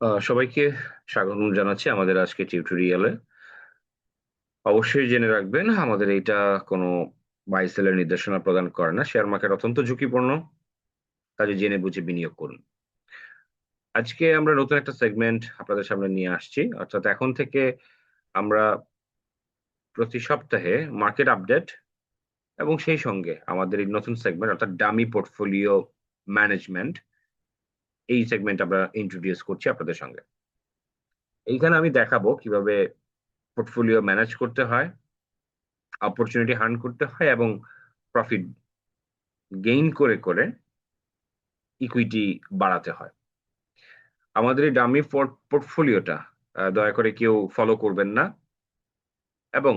সবাইকে স্বাগত জানাচ্ছি আমাদের আজকে টিউটোরিয়ালে। অবশ্যই জেনে রাখবেন আমাদের এইটা কোনো বাই সেলের নির্দেশনা প্রদান করে না। শেয়ার মার্কেট অত্যন্ত ঝুঁকিপূর্ণ, কাজে জেনে বুঝে বিনিয়োগ করুন। আজকে আমরা নতুন একটা সেগমেন্ট আপনাদের সামনে নিয়ে আসছি, অর্থাৎ এখন থেকে আমরা প্রতি সপ্তাহে মার্কেট আপডেট এবং সেই সঙ্গে আমাদের এই নতুন সেগমেন্ট অর্থাৎ ডামি পোর্টফোলিও ম্যানেজমেন্ট, এই সেগমেন্ট আমরা ইন্ট্রোডিউস করছি আপনাদের সঙ্গে। এইখানে আমি দেখাবো কিভাবে পোর্টফোলিও ম্যানেজ করতে হয়, অপরচুনিটি হান্ট করতে হয় এবং প্রফিট গেইন করে করে ইকুইটি বাড়াতে হয়। আমাদের এই ডামি পোর্টফোলিওটা দয়া করে কেউ ফলো করবেন না, এবং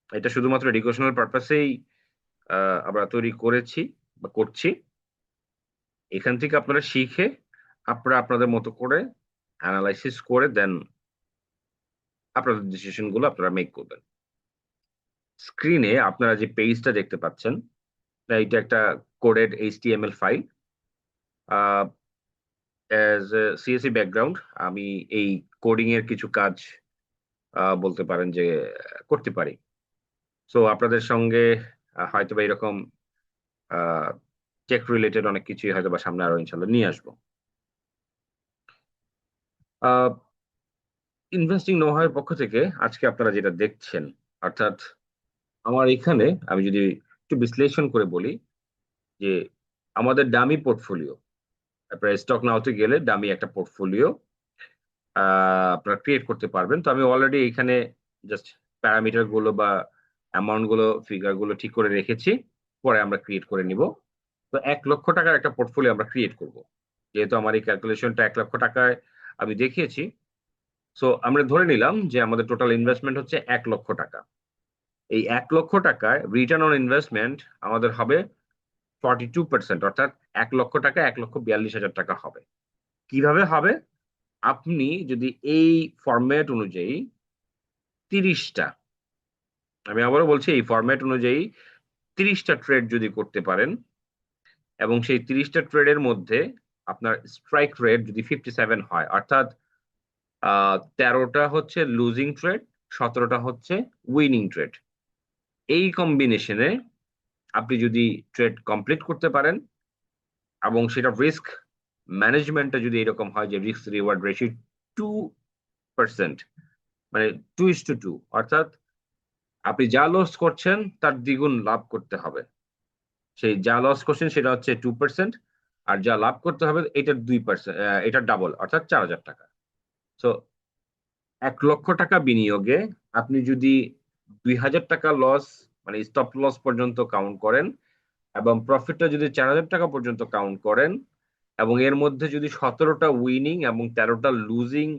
এটা শুধুমাত্র এডুকেশনাল পারপাসেই আমরা তৈরি করেছি বা করছি। এখান থেকে আপনারা শিখে আপনারা আপনাদের মতো করে অ্যানালাইসিস করে দেন আপনাদের ডিসিশন গুলো আপনারা মেক করবেন। স্ক্রিনে আপনারা যে পেজটা দেখতে পাচ্ছেন, এইটা একটা coded HTML file. As a CSE background আমি এই কোডিং এর কিছু কাজ বলতে পারেন যে করতে পারি। সো আপনাদের সঙ্গে হয়তোবা এরকম আ টেক রিলেটেড অনেক কিছুই হয়তোবা সামনে আরো ইনশাআল্লাহ নিয়ে আসবো। আ ইনভেস্টিং নো হাউ এর পক্ষ থেকে আজকে আপনারা যেটা দেখছেন, অর্থাৎ আমার এখানে আমি যদি একটু বিশ্লেষণ করে বলি যে আমাদের ডামি পোর্টফোলিও, আপনারা স্টক নাও তে গেলে ডামি একটা পোর্টফোলিও আ আপনারা ক্রিয়েট করতে পারবেন। তো আমি অলরেডি এখানে জাস্ট প্যারামিটার গুলো বা অ্যামাউন্ট গুলো, ফিগার গুলো ঠিক করে রেখেছি। পরে আমরা ক্রিয়েট করে নিব। তো ৳১,০০,০০০ র একটা পোর্টফোলিও আমরা ক্রিয়েট করব। যেহেতু আমার এই ক্যালকুলেশনটা ৳১,০০,০০০ য় আমি দেখিয়েছি। সো আমরা ধরে নিলাম যে আমাদের টোটাল ইনভেস্টমেন্ট হচ্ছে ৳১,০০,০০০। এই ৳১,০০,০০০ য় রিটার্ন অন ইনভেস্টমেন্ট আমাদের হবে 42% অর্থাৎ ৳১,০০,০০০ ৳১,৪২,০০০ হবে। কিভাবে হবে? আপনি যদি এই ফরম্যাট অনুযায়ী ৩০ টা, আমি আবারও বলছি এই ফরম্যাট অনুযায়ী ৩০ টা ট্রেড যদি করতে পারেন এবং সেই ৩০ টা ট্রেডের মধ্যে আপনার স্ট্রাইক রেট যদি 57 হয়, অর্থাৎ আ ১৩ টা হচ্ছে লুজিং ট্রেড, ১৭ টা হচ্ছে উইনিং ট্রেড। এই কম্বিনেশনে আপনি যদি ট্রেড কমপ্লিট করতে পারেন এবং সেটা রিস্ক ম্যানেজমেন্টটা যদি এরকম হয় যে রিস্ক রিওয়ার্ড রেশিও 2% মানে 2:2, অর্থাৎ আপনি যা লস করছেন তার দ্বিগুণ লাভ করতে হবে। সেই যা লস করছেন সেটা হচ্ছে 2%, আর যা লাভ করতে হবে এটার 2%, এটার ডাবল অর্থাৎ ৳৪,০০০। সো ৳১,০০,০০০ বিনিয়োগে আপনি যদি ৳২,০০০ লস মানে স্টপ লস পর্যন্ত কাউন্ট করেন এবং প্রফিটটা যদি ৳৪,০০০ পর্যন্ত কাউন্ট করেন এবং এর মধ্যে যদি ১৭ টা উইনিং এবং ১৩ টা লুজিং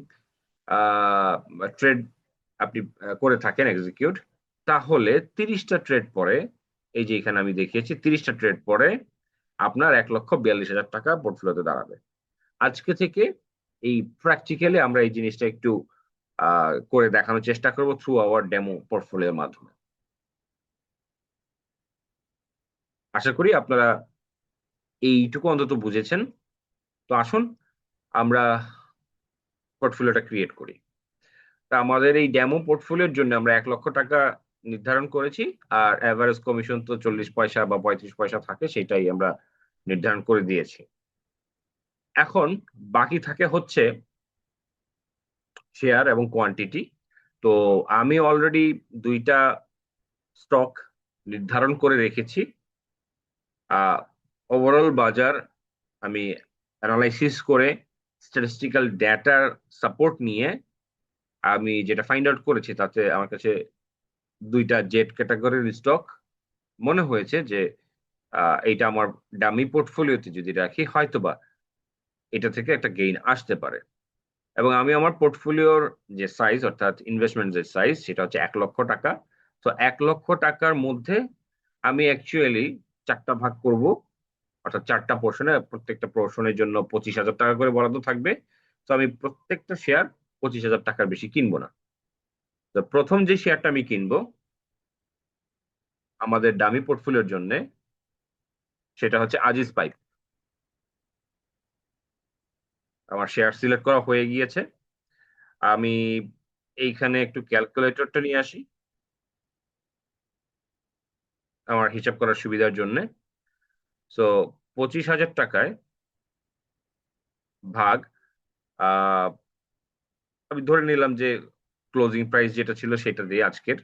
আ ট্রেড আপনি করে থাকেন এক্সিকিউট, তাহলে ৩০ টা ট্রেড পরে, এই যে এখানে আমি দেখিয়েছি ৩০ টা ট্রেড পরে আপনার ৳১,৪২,০০০ পোর্টফোলিওতে দাঁড়াবে। আজকে থেকে এই প্র্যাকটিক্যালি আমরা এই জিনিসটা একটু আ করে দেখানোর চেষ্টা করব থ্রু আওয়ার ডেমো পোর্টফোলিওর মাধ্যমে। আশা করি আপনারা এইটুকু অন্তত বুঝেছেন। তো আসুন আমরা পোর্টফোলিওটা ক্রিয়েট করি। তা আমাদের এই ডেমো পোর্টফোলিওর জন্য আমরা ৳১,০০,০০০ নির্ধারণ করেছি। আর এভারেজ কমিশন তো ৪০ পয়সা বা ৩৫ পয়সা থাকে, সেটাই আমরা নির্ধারণ করে দিয়েছি। এখন বাকি থাকে হচ্ছে শেয়ার এবং কোয়ান্টিটি। তো আমি অলরেডি ২ টা স্টক নির্ধারণ করে রেখেছি। আ ওভারঅল বাজার আমি এনালাইসিস করে স্ট্যাটিস্টিক্যাল ডেটার সাপোর্ট নিয়ে আমি যেটা ফাইন্ড আউট করেছি তাতে আমার কাছে ২ টা জেড ক্যাটেগরির স্টক মনে হয়েছে যে আ এইটা আমার ডামি পোর্টফোলিওতে যদি রাখি হয়তোবা এটা থেকে একটা গেইন আসতে পারে। এবং আমি আমার পোর্টফোলিওর যে সাইজ অর্থাৎ ইনভেস্টমেন্ট যে সাইজ সেটা হচ্ছে ৳১,০০,০০০। তো ৳১,০০,০০০ র মধ্যে আমি অ্যাকচুয়ালি ৪ টা ভাগ করব। অর্থাৎ ৪ টা পোর্শনে, প্রত্যেকটা পোর্শনের জন্য ৳২৫,০০০ করে বরাদ্দ থাকবে। তো আমি প্রত্যেকটা শেয়ার ৳২৫,০০০ র বেশি কিনব না। তো ১ম যে শেয়ারটা আমি কিনব আমাদের ডামি পোর্টফোলিওর জন্যে সেটা হচ্ছে আজিজ পাইপ। আমার শেয়ার সিলেক্ট করা হয়ে গিয়েছে। আমি এইখানে একটু ক্যালকুলেটরটা নিয়ে আসি আমার হিসাব করার সুবিধার জন্য। সো 25,000 টাকায় ভাগ, আহ, আমি ধরে নিলাম যে ক্লোজিং প্রাইস যেটা ছিল সেটা দিয়ে আজকের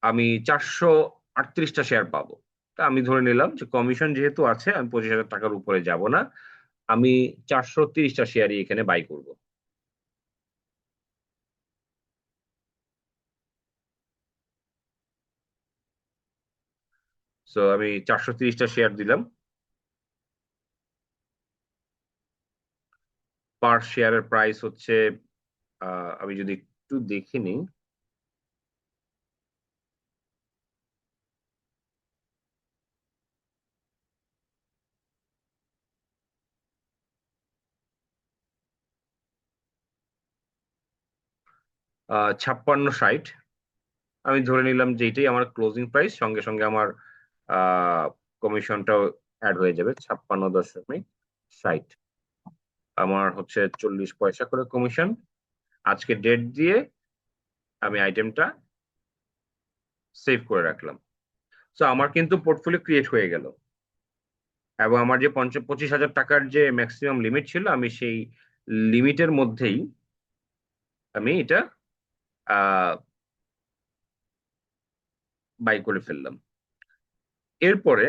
আমি 438টা শেয়ার পাবো। তা আমি ধরে নিলাম যে কমিশন যেহেতু আছে আমি 25,000 টাকার উপরে যাব না, আমি 430টা শেয়ারই এখানে বাই করব। সো আমি 430টা শেয়ার দিলাম। পার শেয়ারের প্রাইস হচ্ছে, আমি যদি একটু দেখে নিই, 56-60। আমি ধরে নিলাম যে এটাই আমার ক্লোজিং প্রাইস, সঙ্গে সঙ্গে আমার কমিশনটাও অ্যাড হয়ে যাবে 56.60। আমার হচ্ছে 40 পয়সা করে কমিশন। আজকে ডেট দিয়ে আমি আইটেমটা সেভ করে রাখলাম। সো আমার কিন্তু পোর্টফোলিও ক্রিয়েট হয়ে গেল, এবং আমার যে 25,000 টাকার যে ম্যাক্সিমাম লিমিট ছিল আমি সেই লিমিটের মধ্যেই আমি এটা বাই করে ফেললাম। এরপরে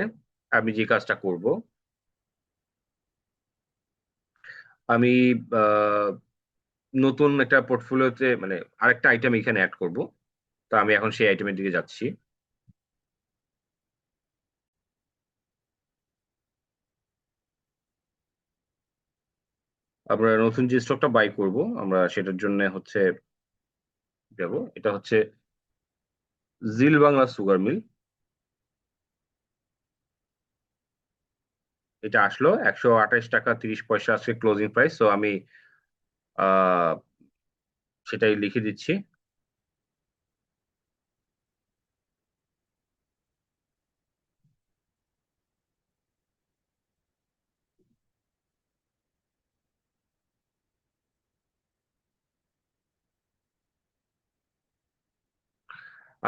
আমি যে কাজটা করব, আমি আহ, নতুন একটা পোর্টফোলিওতে মানে আরেকটা আইটেম এখানে অ্যাড করব। তো আমি এখন সেই আইটেমের দিকে যাচ্ছি। আমরা নতুন যে স্টকটা বাই করব আমরা সেটার জন্য হচ্ছে যাব, এটা হচ্ছে জিল বাংলা সুগার মিল। এটা আসলো 128 টাকা 30 পয়সা আজকে ক্লোজিং প্রাইস। তো আমি আহ সেটাই লিখে দিচ্ছি।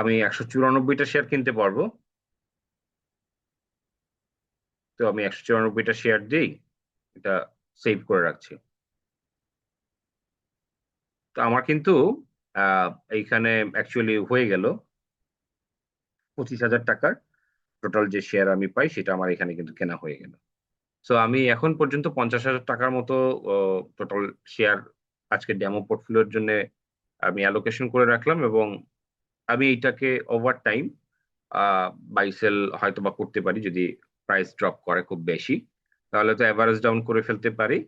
আমি 194টা শেয়ার কিনতে পারবো। তো আমি 194টা শেয়ার দিই, এটা সেভ করে রাখছি। তো আমার কিন্তু এইখানে অ্যাকচুয়ালি হয়ে গেল 25,000 টাকার টোটাল যে শেয়ার আমি পাই সেটা আমার এখানে কিন্তু কেনা হয়ে গেল। সো আমি এখন পর্যন্ত 50,000 টাকার মতো টোটাল শেয়ার আজকে ডেমো পোর্টফোলিওর জন্য আমি অ্যালোকেশন করে রাখলাম, এবং আমি এইটাকে ওভার টাইম বাই সেল হয়তো বা করতে পারি যদি প্রাইস ড্রপ করে খুব বেশি, তাহলে তো অ্যাভারেজ ডাউন করে ফেলতে পারি।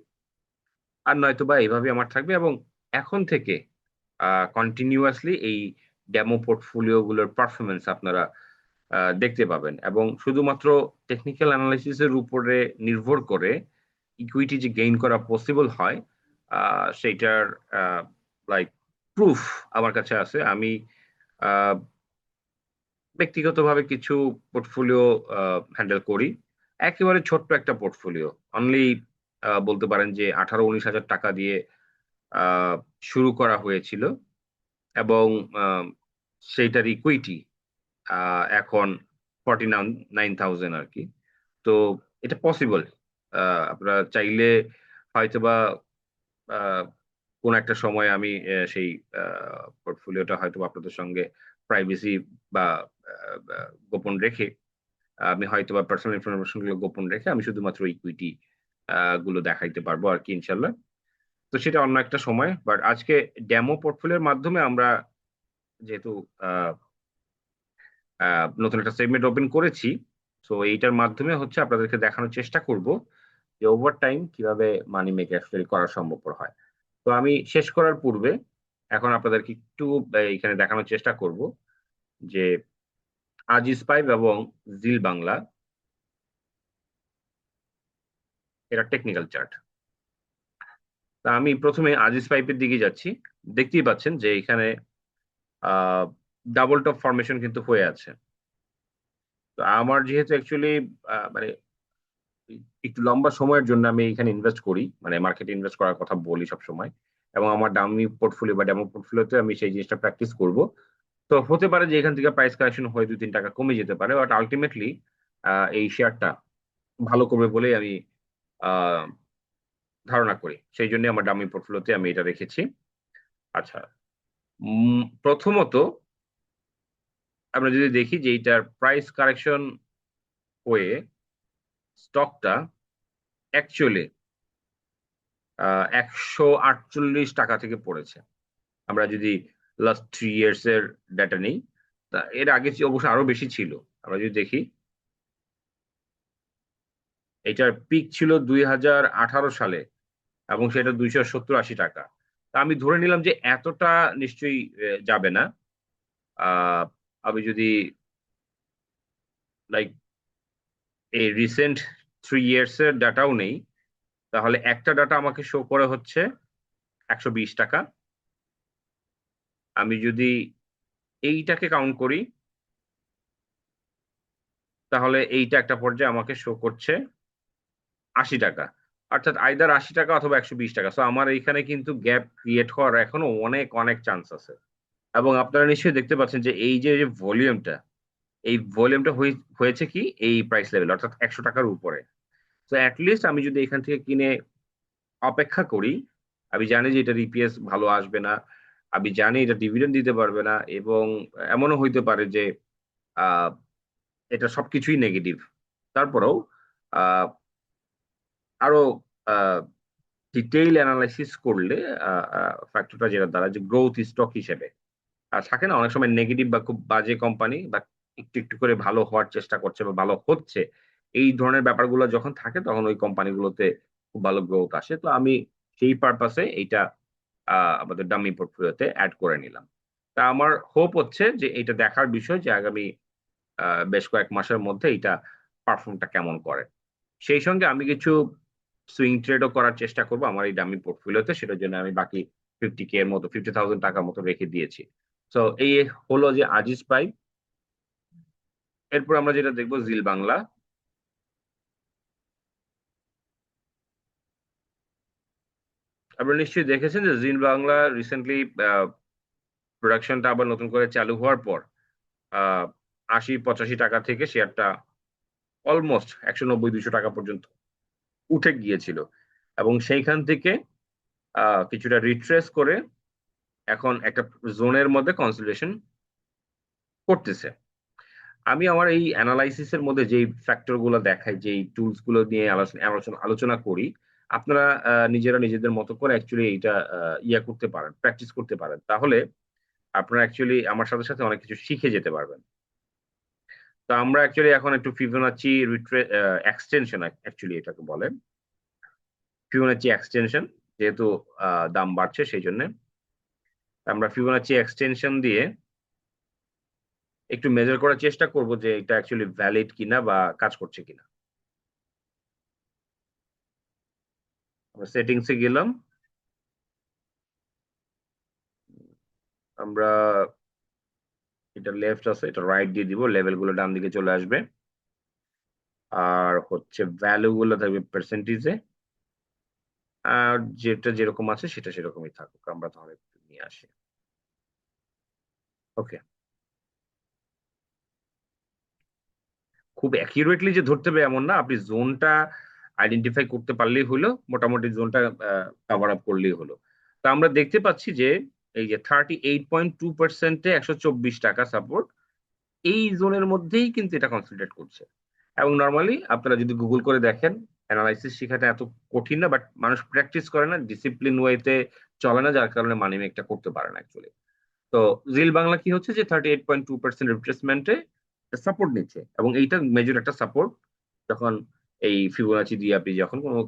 আর নয়তো বা এইভাবে আমার থাকবে, এবং এখন থেকে কন্টিনিউয়াসলি এই ডেমো পোর্টফোলিও গুলোর পারফরমেন্স আপনারা দেখতে পাবেন, এবং শুধুমাত্র টেকনিক্যাল অ্যানালাইসিসের উপরে নির্ভর করে ইকুইটি যে গেইন করা পসিবল হয় সেইটার লাইক প্রুফ আমার কাছে আছে। আমি আহ, ব্যক্তিগতভাবে কিছু পোর্টফোলিও হ্যান্ডেল করি। একেবারে ছোট্ট একটা পোর্টফোলিও, অনলি বলতে পারেন যে 18-19 হাজার টাকা দিয়ে আহ, শুরু করা হয়েছিল, এবং আহ, সেইটার ইকুইটি এখন 49,000 আর কি। তো এটা পসিবল। আপনারা চাইলে হয়তোবা আহ, কোন একটা সময় আমি সেই পোর্টফোলিওটা হয়তো আপনাদের সঙ্গে প্রাইভেসি বা গোপন রেখে, আমি হয়তো বা পার্সোনাল ইনফরমেশন গুলো গোপন রেখে আমি শুধুমাত্র ইকুইটি গুলো দেখাইতে পারবো আর কি, ইনশাল্লাহ। তো সেটা অন্য একটা সময়, বাট আজকে ডেমো পোর্টফোলিওর মাধ্যমে আমরা যেহেতু আহ, নতুন একটা সেগমেন্ট ওপেন করেছি, তো এইটার মাধ্যমে হচ্ছে আপনাদেরকে দেখানোর চেষ্টা করব যে ওভার টাইম কিভাবে মানি মেক অ্যাকচুয়ালি করা সম্ভবপর হয়। তো আমি শেষ করার পূর্বে এখন আপনাদেরকে একটু এখানে দেখানোর চেষ্টা করব যে আজিজ পাইপ এবং জিল বাংলা, এটা টেকনিক্যাল চার্ট। তা আমি প্রথমে আজিজ পাইপের দিকে যাচ্ছি। দেখতেই পাচ্ছেন যে এখানে ডাবল টপ ফরমেশন কিন্তু হয়ে আছে। তো আমার যেহেতু অ্যাকচুয়ালি মানে একটু লম্বা সময়ের জন্য আমি এখানে ইনভেস্ট করি, মানে মার্কেটে ইনভেস্ট করার কথা বলি সব সময়, এবং আমার ডামি পোর্টফোলিও বা ডেমো পোর্টফোলিওতে আমি সেই জিনিসটা প্র্যাকটিস করব। তো হতে পারে যে এখান থেকে প্রাইস কারেকশন হয়ে 2-3 টাকা কমে যেতে পারে, বাট আলটিমেটলি এই শেয়ারটা ভালো করবে বলেই আমি আহ, ধারণা করি, সেই জন্য আমার ডামি পোর্টফোলিওতে আমি এটা রেখেছি। আচ্ছা, প্রথমত আমরা যদি দেখি যে এইটার প্রাইস কারেকশন হয়ে স্টকটা অ্যাকচুয়ালি 148 টাকা থেকে পড়েছে। আমরা যদি লাস্ট 3 ইয়ার্স এর ডাটা নেই, তা এর আগে অবশ্য আরো বেশি ছিল। আমরা যদি দেখি, এটার পিক ছিল 2018 সালে, এবং সেটা 270-80 টাকা। তা আমি ধরে নিলাম যে এতটা নিশ্চয়ই যাবে না। আহ, আমি যদি লাইক এই রিসেন্ট 3 ইয়ার্স এর ডাটাও নেই, তাহলে একটা ডাটা আমাকে শো করে হচ্ছে 120 টাকা। আমি যদি এইটাকে কাউন্ট করি, তাহলে এইটা একটা পর্যায়ে আমাকে শো করছে 80 টাকা। অর্থাৎ আইদার 80 টাকা অথবা 120 টাকা। সো আমার এইখানে কিন্তু গ্যাপ ক্রিয়েট হওয়ার এখনো অনেক অনেক চান্স আছে। এবং আপনারা নিশ্চয়ই দেখতে পাচ্ছেন যে এই যে ভলিউমটা, এই ভলিউমটা হয়েছে কি এই প্রাইস লেভেল, অর্থাৎ 100 টাকার উপরে। তো অ্যাটলিস্ট আমি যদি এখান থেকে কিনে অপেক্ষা করি, আমি জানি যে এটার ইপিএস ভালো আসবে না, আমি জানি এটা ডিভিডেন্ড দিতে পারবে না, এবং এমনও হইতে পারে যে আহ, এটা সবকিছুই নেগেটিভ। তারপরেও আহ, আরো ডিটেইল অ্যানালাইসিস করলে ফ্যাক্টরটা যেটা দ্বারা যে গ্রোথ স্টক হিসেবে থাকে না, অনেক সময় নেগেটিভ বা খুব বাজে কোম্পানি বা একটু একটু করে ভালো হওয়ার চেষ্টা করছে বা ভালো হচ্ছে, এই ধরনের ব্যাপারগুলো যখন থাকে তখন ওই কোম্পানিগুলোতে খুব ভালো গ্রোথ আসে। তো আমি সেই পারপাসে এইটা আমাদের ডামি পোর্টফোলিওতে অ্যাড করে নিলাম। তা আমার হোপ হচ্ছে যে এটা দেখার বিষয় যে আগামী বেশ কয়েক মাসের মধ্যে এটা পারফর্মটা কেমন করে। সেই সঙ্গে আমি কিছু সুইং ট্রেডও করার চেষ্টা করব আমার এই ডামি পোর্টফোলিওতে, সেটার জন্য আমি বাকি 50K এর মতো, 50,000 টাকার মতো রেখে দিয়েছি। তো এই হলো যে আজিজ পাই। এরপর আমরা যেটা দেখবো জিল বাংলা। আপনারা নিশ্চয়ই দেখেছেন যে জিল বাংলা রিসেন্টলি প্রোডাকশনটা আবার নতুন করে চালু হওয়ার পর আহ 80-85 টাকা থেকে শেয়ারটা অলমোস্ট 190-200 টাকা পর্যন্ত উঠে গিয়েছিল, এবং সেইখান থেকে কিছুটা রিট্রেস করে এখন একটা জোনের মধ্যে কনসলিডেশন করতেছে। আমি আমার এই অ্যানালাইসিসের মধ্যে যেই ফ্যাক্টর গুলো দেখাই, যেই টুলস গুলো নিয়ে আলোচনা আলোচনা আলোচনা করি, আপনারা নিজেরা নিজেদের মতো করে অ্যাকচুয়ালি এইটা ইয়া করতে পারেন, প্র্যাকটিস করতে পারেন, তাহলে আপনারা অ্যাকচুয়ালি আমার সাথে সাথে অনেক কিছু শিখে যেতে পারবেন। তো আমরা অ্যাকচুয়ালি এখন একটু ফিবোনাচি এক্সটেনশন অ্যাকচুয়ালি এটাকে বলে, ফিবোনাচি এক্সটেনশন, যেহেতু দাম বাড়ছে সেই জন্য আমরা ফিবোনাচি এক্সটেনশন দিয়ে একটু মেজার করার চেষ্টা করব যে এটা অ্যাকচুয়ালি ভ্যালিড কিনা বা কাজ করছে কিনা। আমরা সেটিংসে গেলাম, আমরা এটা লেফট আছে, এটা রাইট দিয়ে দিব, লেভেল গুলো ডান দিকে চলে আসবে, আর হচ্ছে ভ্যালু গুলো থাকবে পার্সেন্টেজে, আর যেটা যেরকম আছে সেটা সেরকমই থাকুক। আমরা তাহলে একটু নিয়ে আসি। ওকে, খুব অ্যাকিউরেটলি যে ধরতে হবে এমন না, আপনি জোনটা আইডেন্টিফাই করতে পারলেই হলো, মোটামুটি জোনটা কভার আপ করলেই হলো। তা আমরা দেখতে পাচ্ছি যে এই যে 38.2%-এ 124 টাকা সাপোর্ট, এই জোনের মধ্যেই কিন্তু এটা কনসিডার করছে। এবং নর্মালি আপনারা যদি গুগল করে দেখেন, অ্যানালাইসিস শেখাটা এত কঠিন না, বাট মানুষ প্র্যাকটিস করে না, ডিসিপ্লিন ওয়েতে চলে না, যার কারণে মানি মেকটা করতে পারে না অ্যাকচুয়ালি। তো জিল বাংলা কি হচ্ছে যে 38.2% রিট্রেসমেন্টে সাপোর্ট নিচ্ছে, এবং এইটা মেজর একটা সাপোর্ট যখন এই ফিবোনাচি দিয়ে আপনি যখন কোনো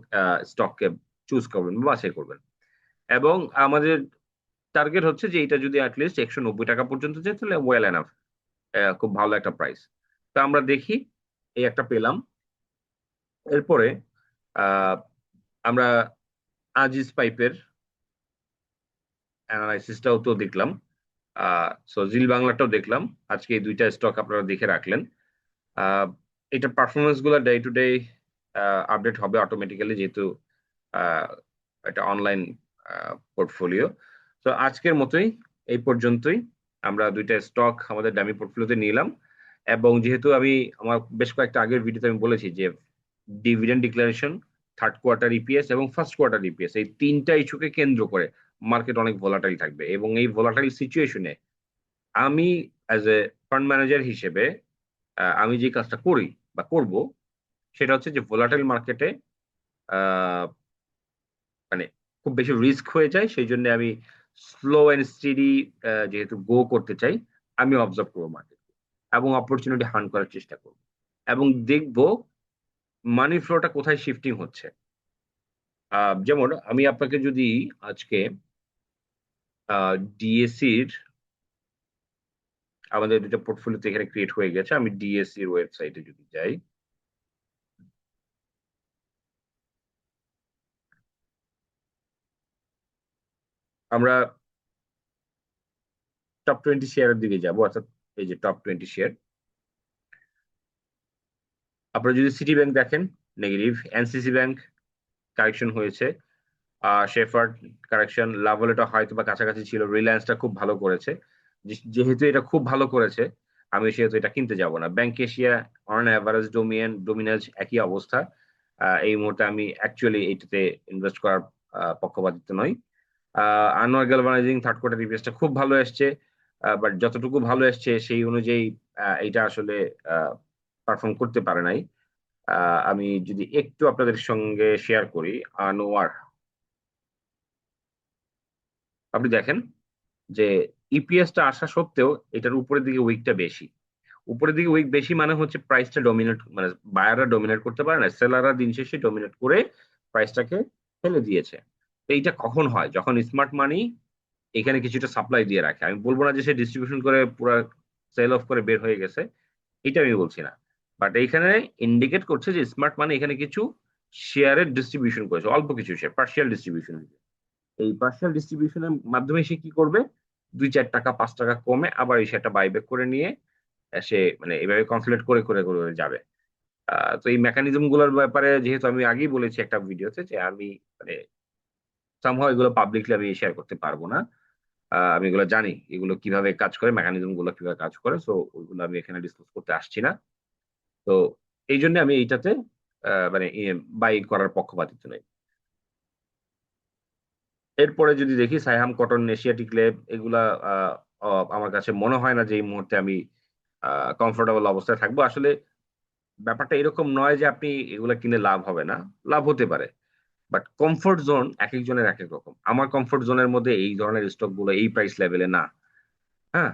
স্টককে চুজ করবেন বা বাছাই করবেন। এবং আমাদের টার্গেট হচ্ছে যে এটা যদি অ্যাটলিস্ট 190 টাকা পর্যন্ত যায় তাহলে ওয়েল এনাফ, খুব ভালো একটা প্রাইস। তো আমরা দেখি, এই একটা পেলাম। এরপরে আহ, আমরা আজিজ পাইপের অ্যানালাইসিসটাও তো দেখলাম, সো জিল বাংলাটাও দেখলাম। আজকে এই দুইটা স্টক আপনারা দেখে রাখলেন। আহ, এটা পারফরমেন্স গুলো ডে টু ডে আপডেট হবে অটোমেটিক্যালি, যেহেতু আহ, এটা অনলাইন পোর্টফোলিও। তো আজকের মতোই এই পর্যন্তই। আমরা দুইটা স্টক আমাদের ডামি পোর্টফোলিওতে নিলাম, এবং যেহেতু আমি আমার বেশ কয়েকটা আগের ভিডিওতে আমি বলেছি যে dividend declaration, third quarter EPS এবং ফার্স্ট কোয়ার্টার ইপিএস, এই তিনটা ইস্যুকে কেন্দ্র করে মার্কেট অনেক ভোলাটাইল থাকবে, এবং এই ভোলাটাইল সিচুয়েশনে আমি অ্যাজ এ ফান্ড ম্যানেজার হিসেবে আমি যে কাজটা করি বা করব, সেটা হচ্ছে যে ভোলাটাইল মার্কেটে মানে খুব বেশি রিস্ক হয়ে যায়, সেই জন্য আমি স্লো অ্যান্ড স্টেডি যেহেতু গো করতে চাই, আমি অবজার্ভ করবো মার্কেট এবং অপরচুনিটি হান্ট করার চেষ্টা করব, এবং দেখব মানি ফ্লোটা কোথায় শিফটিং হচ্ছে। যেমন আমি আপনাকে যদি আজকে ডিএসসির, আমাদের দুটো পোর্টফোলিওতে এখানে ক্রিয়েট হয়ে গেছে, আমি ডিএসসির ওয়েবসাইটে যদি যাই, আমরা টপ 20 শেয়ারের দিকে যাব, অর্থাৎ এই যে টপ 20 শেয়ার। আপনারা যদি সিটি ব্যাংক দেখেন নেগেটিভ, এনসিসি ব্যাংক কারেকশন হয়েছে, শেফার্ড কারেকশন, লাভলেটা হয়তো বা কাছাকাছি ছিল, রিলায়েন্সটা খুব ভালো করেছে। যেহেতু এটা খুব ভালো করেছে, আমি সেহেতু এটা কিনতে যাব না। ব্যাংক এশিয়া অন অ্যাভারেজ, ডোমিনাজ একই অবস্থা। এই মুহূর্তে আমি অ্যাকচুয়ালি এইটাতে ইনভেস্ট করার পক্ষপাতিত্ব নই। আনোয়ার গ্যালভানাইজিং থার্ড কোয়ার্টার রিভিউসটা খুব ভালো এসছে, বাট যতটুকু ভালো এসছে সেই অনুযায়ী এইটা আসলে পারফর্ম করতে পারে নাই। আমি যদি একটু আপনাদের সঙ্গে শেয়ার করি, আনোয়ার, আপনি দেখেন যে ইপিএসটা আসা সত্ত্বেও এটার উপরের দিকে উইকটা বেশি। উপরের দিকে উইক বেশি মানে হচ্ছে প্রাইসটা ডমিনেট, মানে বায়াররা ডমিনেট করতে পারে না, সেলাররা দিন শেষে ডমিনেট করে প্রাইসটাকে ফেলে দিয়েছে। তো এইটা কখন হয়? যখন স্মার্ট মানি এখানে কিছুটা সাপ্লাই দিয়ে রাখে। আমি বলবো না যে সে ডিস্ট্রিবিউশন করে পুরো সেল অফ করে বের হয়ে গেছে, এটা আমি বলছি না, বাট এইখানে ইন্ডিকেট করছে যে স্মার্ট মানি এখানে কিছু শেয়ারের ডিস্ট্রিবিউশন করেছে, অল্প কিছু শেয়ার পার্শিয়াল ডিস্ট্রিবিউশন। এই পার্সিয়াল ডিস্ট্রিবিউশনের মাধ্যমে সে কি করবে, 2-4 টাকা 5 টাকা কমে আবার এই শেয়ারটা বাইব্যাক করে নিয়ে সে মানে এভাবে কনসুলেট করে করে করে যাবে। তো এই মেকানিজম গুলোর ব্যাপারে যেহেতু আমি আগেই বলেছি একটা ভিডিওতে যে আমি মানে সামহাও এগুলো পাবলিকলি আমি শেয়ার করতে পারবো না। আমি এগুলো জানি এগুলো কিভাবে কাজ করে, মেকানিজম গুলো কিভাবে কাজ করে, সো ওইগুলো আমি এখানে ডিসকাস করতে আসছি না। তো এই জন্য আমি এইটাতে মানে বাই করার পক্ষপাতিত্ব নেই। এরপরে যদি দেখি সাইহাম কটন, এশিয়াটিক লেব, এগুলা আহ, আমার কাছে মনে হয় না যে এই মুহূর্তে আমি কমফোর্টেবল অবস্থায় থাকবো। আসলে ব্যাপারটা এরকম নয় যে আপনি এগুলা কিনে লাভ হবে না, লাভ হতে পারে, বাট কমফোর্ট জোন এক একজনের এক এক রকম। আমার কমফোর্ট জোনের মধ্যে এই ধরনের স্টক গুলো এই প্রাইস লেভেলে না। হ্যাঁ,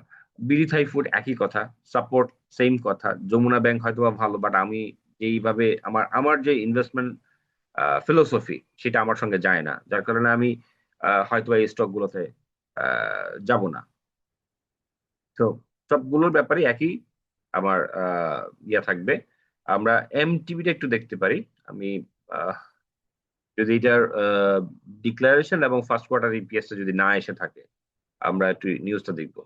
বিডি থাই ফুড একই কথা, সাপোর্ট সেম কথা, যমুনা ব্যাংক হয়তো বা ভালো, বাট আমি যেইভাবে আমার আমার যে ইনভেস্টমেন্ট ফিলোসফি সেটা আমার সঙ্গে যায় না, যার কারণে আমি হয়তো এই স্টক গুলোতে যাব না। তো সবগুলোর ব্যাপারে একই আমার ইয়া থাকবে। আমরা এমটিবিটা একটু দেখতে পারি। আমি আহ, যদি এটার ডিক্লারেশন এবং ফার্স্ট কোয়ার্টার ইপিএসটা যদি না এসে থাকে, আমরা একটু নিউজটা দেখবো।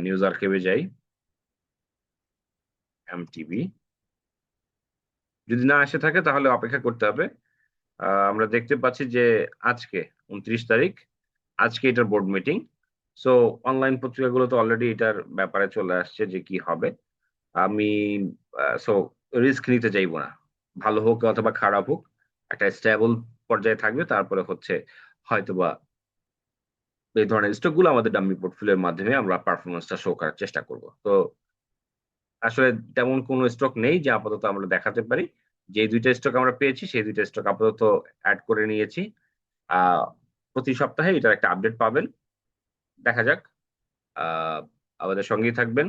নিউজ আর্কাইভে যাই, এমটিবি যদি না এসে থাকে তাহলে অপেক্ষা করতে হবে। আমরা দেখতে পাচ্ছি যে আজকে 29 তারিখ, আজকে এটার বোর্ড মিটিং। সো অনলাইন পত্রিকাগুলো তো অলরেডি এটার ব্যাপারে চলে আসছে যে কি হবে। আমি সো রিস্ক নিতে চাইবো না, ভালো হোক অথবা খারাপ হোক, একটা স্টেবল পর্যায়ে থাকবে, তারপরে হচ্ছে হয়তোবা এই ধরনের স্টক গুলো আমাদের ডাম্মি পোর্টফোলিওর মাধ্যমে আমরা পারফরমেন্সটা শো করার চেষ্টা করব। তো আসলে তেমন কোনো স্টক নেই যে আপাতত আমরা দেখাতে পারি। যে দুইটা স্টক আমরা পেয়েছি সেই দুইটা স্টক আপাতত অ্যাড করে নিয়েছি। আহ প্রতি সপ্তাহে এটার একটা আপডেট পাবেন। দেখা যাক, আহ আমাদের সঙ্গেই থাকবেন।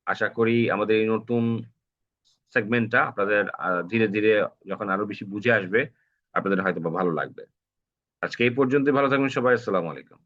আশা করি আমাদের এই নতুন সেগমেন্টটা আপনাদের ধীরে ধীরে যখন আরো বেশি বুঝে আসবে, আপনাদের হয়তো বা ভালো লাগবে। আজকে এই পর্যন্তই, ভালো থাকবেন সবাই, আসসালামু আলাইকুম।